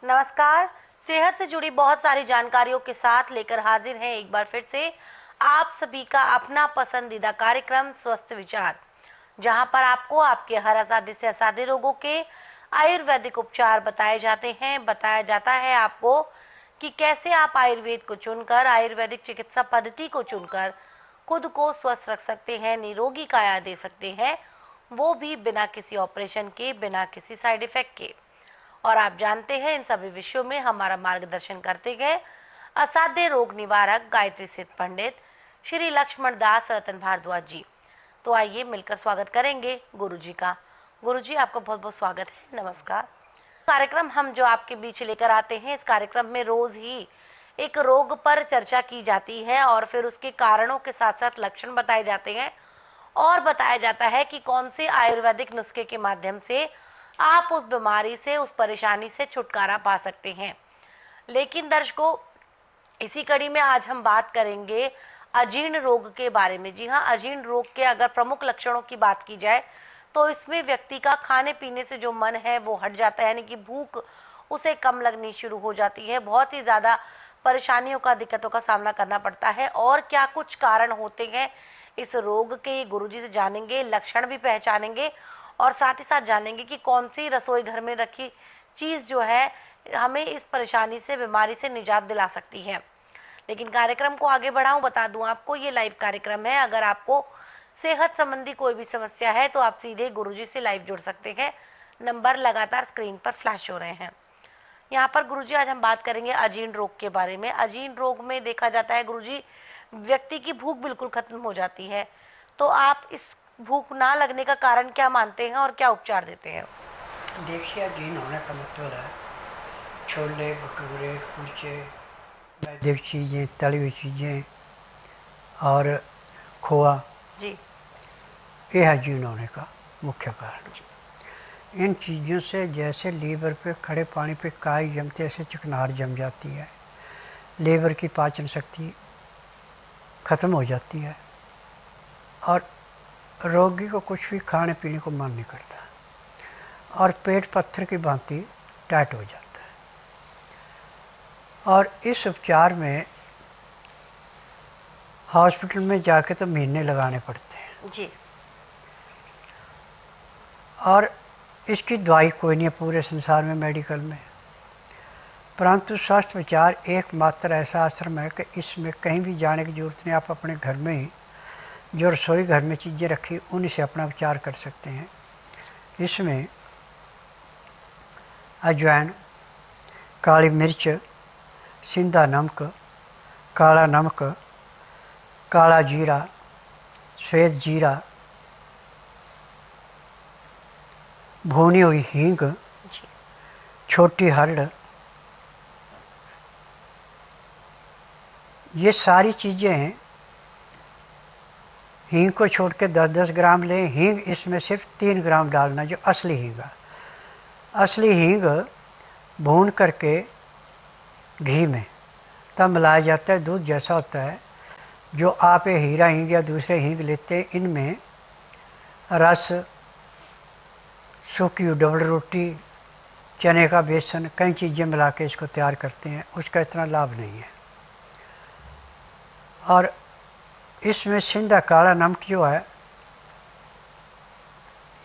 नमस्कार। सेहत से जुड़ी बहुत सारी जानकारियों के साथ लेकर हाजिर हैं एक बार फिर से आप सभी का अपना पसंदीदा कार्यक्रम स्वस्थ विचार, जहां पर आपको आपके हर असाध्य से असाध्य रोगों के आयुर्वेदिक उपचार बताए जाते हैं। बताया जाता है आपको कि कैसे आप आयुर्वेद को चुनकर, आयुर्वेदिक चिकित्सा पद्धति को चुनकर खुद को स्वस्थ रख सकते हैं, निरोगी काया दे सकते हैं, वो भी बिना किसी ऑपरेशन के, बिना किसी साइड इफेक्ट के। और आप जानते हैं इन सभी विषयों में हमारा मार्गदर्शन करते गए असाध्य रोग निवारक गायत्री सिद्ध पंडित श्री लक्ष्मण दास रतन भारद्वाज जी। तो आइए मिलकर स्वागत करेंगे गुरु जी का। गुरु जी, आपका बहुत बहुत स्वागत है। नमस्कार। कार्यक्रम हम जो आपके बीच लेकर आते हैं, इस कार्यक्रम में रोज ही एक रोग पर चर्चा की जाती है और फिर उसके कारणों के साथ साथ लक्षण बताए जाते हैं और बताया जाता है कि कौन से आयुर्वेदिक नुस्खे के माध्यम से आप उस बीमारी से, उस परेशानी से छुटकारा पा सकते हैं। लेकिन दर्शकों, इसी कड़ी में आज हम बात करेंगे अजीर्ण रोग के बारे में। जी हाँ, अजीर्ण रोग के अगर प्रमुख लक्षणों की बात की जाए तो इसमें व्यक्ति का खाने पीने से जो मन है वो हट जाता है, यानी कि भूख उसे कम लगनी शुरू हो जाती है। बहुत ही ज्यादा परेशानियों का, दिक्कतों का सामना करना पड़ता है। और क्या कुछ कारण होते हैं इस रोग के, गुरुजी से जानेंगे, लक्षण भी पहचानेंगे और साथ ही साथ जानेंगे कि कौन सी रसोई घर में रखी चीज जो है हमें इस परेशानी से, बीमारी से निजात दिला सकती है। लेकिन कार्यक्रम को आगे बढ़ाऊं, बता दूं आपको ये लाइव कार्यक्रम है। अगर आपको सेहत संबंधी कोई भी समस्या है तो आप सीधे गुरुजी से लाइव जुड़ सकते हैं। नंबर लगातार स्क्रीन पर फ्लैश हो रहे हैं। यहाँ पर गुरुजी आज हम बात करेंगे अजीर्ण रोग के बारे में। अजीर्ण रोग में देखा जाता है गुरुजी, व्यक्ति की भूख बिल्कुल खत्म हो जाती है। तो आप इस भूख ना लगने का कारण क्या मानते हैं और क्या उपचार देते हैं? देखिए, अजीर्ण होने का मतलब है छोले भटूरे कुलचे, मैदे की चीज़ें, तली हुई चीज़ें और खोआ जी। ये है अजीर्ण होने का मुख्य कारण। इन चीज़ों से जैसे लीवर पे खड़े पानी पे काई जमते, ऐसे चिकनाहट जम जाती है, लीवर की पाचन शक्ति खत्म हो जाती है और रोगी को कुछ भी खाने पीने को मन नहीं करता और पेट पत्थर की भांति टाइट हो जाता है। और इस उपचार में हॉस्पिटल में जाके तो महीने लगाने पड़ते हैं जी। और इसकी दवाई कोई नहीं है पूरे संसार में मेडिकल में। परंतु स्वास्थ्य विचार एकमात्र ऐसा आश्रम है कि इसमें कहीं भी जाने की जरूरत नहीं। आप अपने घर में ही जो रसोई घर में चीज़ें रखी उन्हीं से अपना उपचार कर सकते हैं। इसमें अजवाइन, काली मिर्च, सिंधा नमक, काला नमक, काला जीरा, सफ़ेद जीरा, भुनी हुई हींग, छोटी हरड़, ये सारी चीज़ें हींग को छोड़ के 10-10 ग्राम लें। हींग इसमें सिर्फ 3 ग्राम डालना, जो असली हींग है। असली हींग भून करके घी में तब मिलाया जाता है, दूध जैसा होता है। जो आप ये हीरा हींग या दूसरे हींग लेते हैं, इनमें रस, सूखी डबल रोटी, चने का बेसन, कई चीज़ें मिला के इसको तैयार करते हैं। उसका इतना लाभ नहीं है। और इसमें सिंधा काला नमक जो है,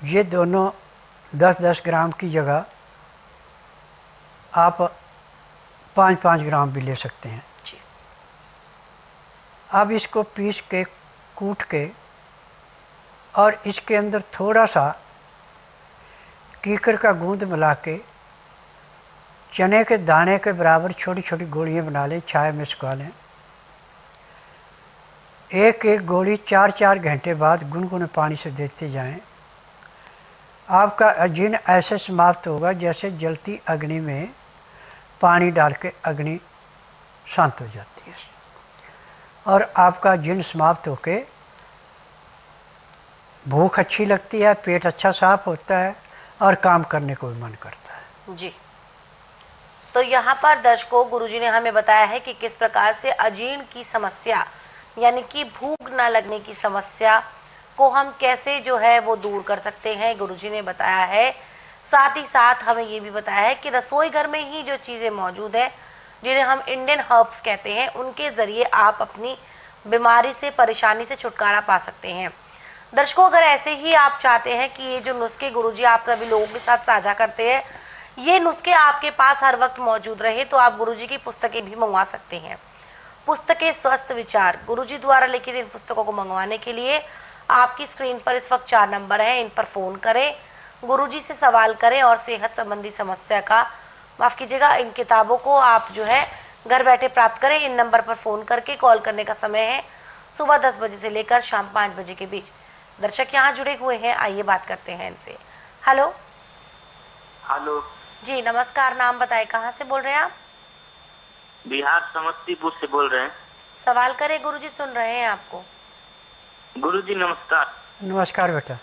ये दोनों 10-10 ग्राम की जगह आप 5-5 ग्राम भी ले सकते हैं। अब इसको पीस के, कूट के और इसके अंदर थोड़ा सा कीकर का गूंद मिला के चने के दाने के बराबर छोटी छोटी गोलियां बना लें, छाया में सुखा लें। एक एक गोली 4-4 घंटे बाद गुनगुने पानी से देते जाएं। आपका अजीर्ण ऐसे समाप्त होगा जैसे जलती अग्नि में पानी डाल के अग्नि शांत हो जाती है और आपका अजीर्ण समाप्त होके भूख अच्छी लगती है, पेट अच्छा साफ होता है और काम करने को भी मन करता है। जी। तो यहाँ पर दर्शकों, गुरुजी ने हमें बताया है कि किस प्रकार से अजीर्ण की समस्या, यानी कि भूख न लगने की समस्या को हम कैसे जो है वो दूर कर सकते हैं। गुरुजी ने बताया है साथ ही साथ हमें ये भी बताया है कि रसोई घर में ही जो चीजें मौजूद है, जिन्हें हम इंडियन हर्ब्स कहते हैं, उनके जरिए आप अपनी बीमारी से, परेशानी से छुटकारा पा सकते हैं। दर्शकों, अगर ऐसे ही आप चाहते हैं कि ये जो नुस्खे गुरुजी आप सभी लोगों के साथ साझा करते हैं, ये नुस्खे आपके पास हर वक्त मौजूद रहे, तो आप गुरुजी की पुस्तकें भी मंगवा सकते हैं। पुस्तकें स्वस्थ विचार, गुरुजी द्वारा लिखित इन पुस्तकों को मंगवाने के लिए आपकी स्क्रीन पर इस वक्त 4 नंबर हैं, इन पर फोन करें, गुरुजी से सवाल करें और सेहत संबंधी समस्या का, माफ कीजिएगा, इन किताबों को आप जो है घर बैठे प्राप्त करें। इन नंबर पर फोन करके कॉल करने का समय है सुबह 10 बजे से लेकर शाम 5 बजे के बीच। दर्शक यहाँ जुड़े हुए हैं, आइए बात करते हैं इनसे। हेलो। हेलो जी नमस्कार, नाम बताए, कहाँ से बोल रहे हैं आप? बिहार समस्तीपुर से बोल रहे हैं। सवाल करें, गुरुजी सुन रहे हैं आपको। गुरुजी नमस्कार। नमस्कार बेटा।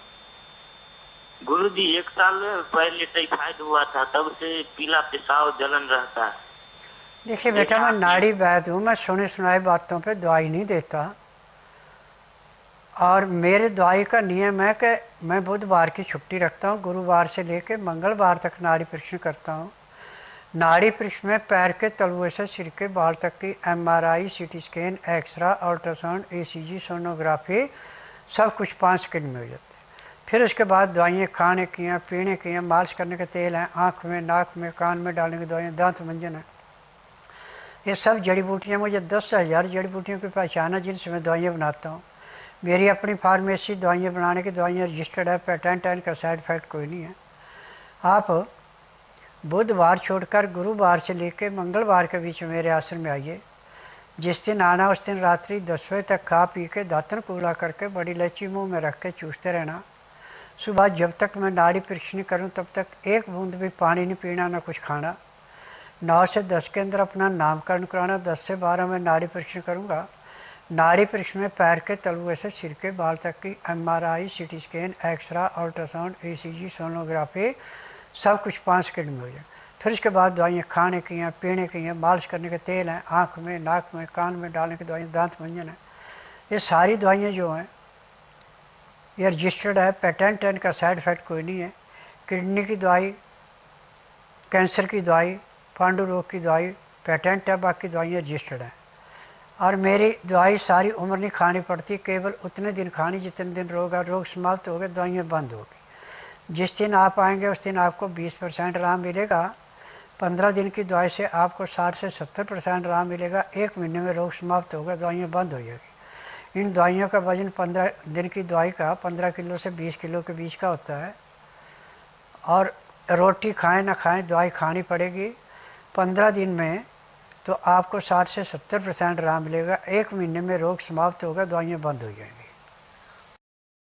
गुरुजी 1 साल पहले टाइफाइड हुआ था, तब से पीला पेशाब, जलन रहता है। देखिए बेटा, मैं नाड़ी वैद्य हूँ, मैं सुनी सुनाई बातों पे दवाई नहीं देता। और मेरे दवाई का नियम है कि मैं बुधवार की छुट्टी रखता हूँ, गुरुवार से लेकर मंगलवार तक नाड़ी परीक्षण करता हूँ। नाड़ी परीक्षण में पैर के तलुए से सिर के बाल तक की MRI, CT scan, X ray, ultrasound, ECG, sonography, सब कुछ 5 सेकंड में हो जाते हैं। फिर उसके बाद दवाइयाँ खाने की हैं, पीने की हैं, मालिश करने के तेल हैं, आँख में, नाक में, कान में डालने की दवाइयाँ, दांत मंजन है, ये सब जड़ी बूटियाँ। मुझे 10,000 जड़ी बूटियों की पहचान है जिनसे मैं दवाइयाँ बनाता हूँ। मेरी अपनी फार्मेसी, दवाइयाँ बनाने की दवाइयाँ रजिस्टर्ड है, पेटेंट है, इनका साइड इफेक्ट कोई नहीं है। आप बुधवार छोड़कर गुरुवार से लेकर मंगलवार के बीच में मेरे आश्रम में आइए। जिस दिन आना उस दिन रात्रि 10 बजे तक खा पी के दातन कूला करके बड़ी इलायची मुंह में रख के चूसते रहना। सुबह जब तक मैं नाड़ी परीक्षण करूं तब तक 1 बूंद भी पानी नहीं पीना, ना कुछ खाना। 9 से 10 के अंदर अपना नामकरण कराना। 10 से 12 में नाड़ी परीक्षण करूंगा। नाड़ी परीक्षण में पैर के तलुए से सिर के बाल तक की MRI, CT scan, X ray, ultrasound, ECG, sonography, सब कुछ 5 सेकंड में हो जाए। फिर उसके बाद दवाइयाँ खाने की हैं, पीने की हैं, मालिश करने के तेल हैं, आँख में, नाक में, कान में डालने की दवाइयाँ, दांत मंजन है, ये सारी दवाइयाँ जो हैं ये रजिस्टर्ड है, पेटेंट है, इनका साइड इफेक्ट कोई नहीं है। किडनी की दवाई, कैंसर की दवाई, पांडु रोग की दवाई पेटेंट है, बाकी दवाइयाँ रजिस्टर्ड है। और मेरी दवाई सारी उम्र नहीं खानी पड़ती, केवल उतने दिन खानी जितने दिन रोग समाप्त हो गए, दवाइयाँ बंद होगी। जिस दिन आप आएंगे उस दिन आपको 20% आराम मिलेगा। 15 दिन की दवाई से आपको 60 से 70% आराम मिलेगा। 1 महीने में रोग समाप्त होगा, दवाइयाँ बंद हो जाएगी। इन दवाइयों का वजन 15 दिन की दवाई का 15 किलो से 20 किलो के बीच का होता है। और रोटी खाएं ना खाएं, दवाई खानी पड़ेगी। 15 दिन में तो आपको 60 से 70% आराम मिलेगा। 1 महीने में रोग समाप्त होगा, दवाइयाँ बंद हो जाएंगी।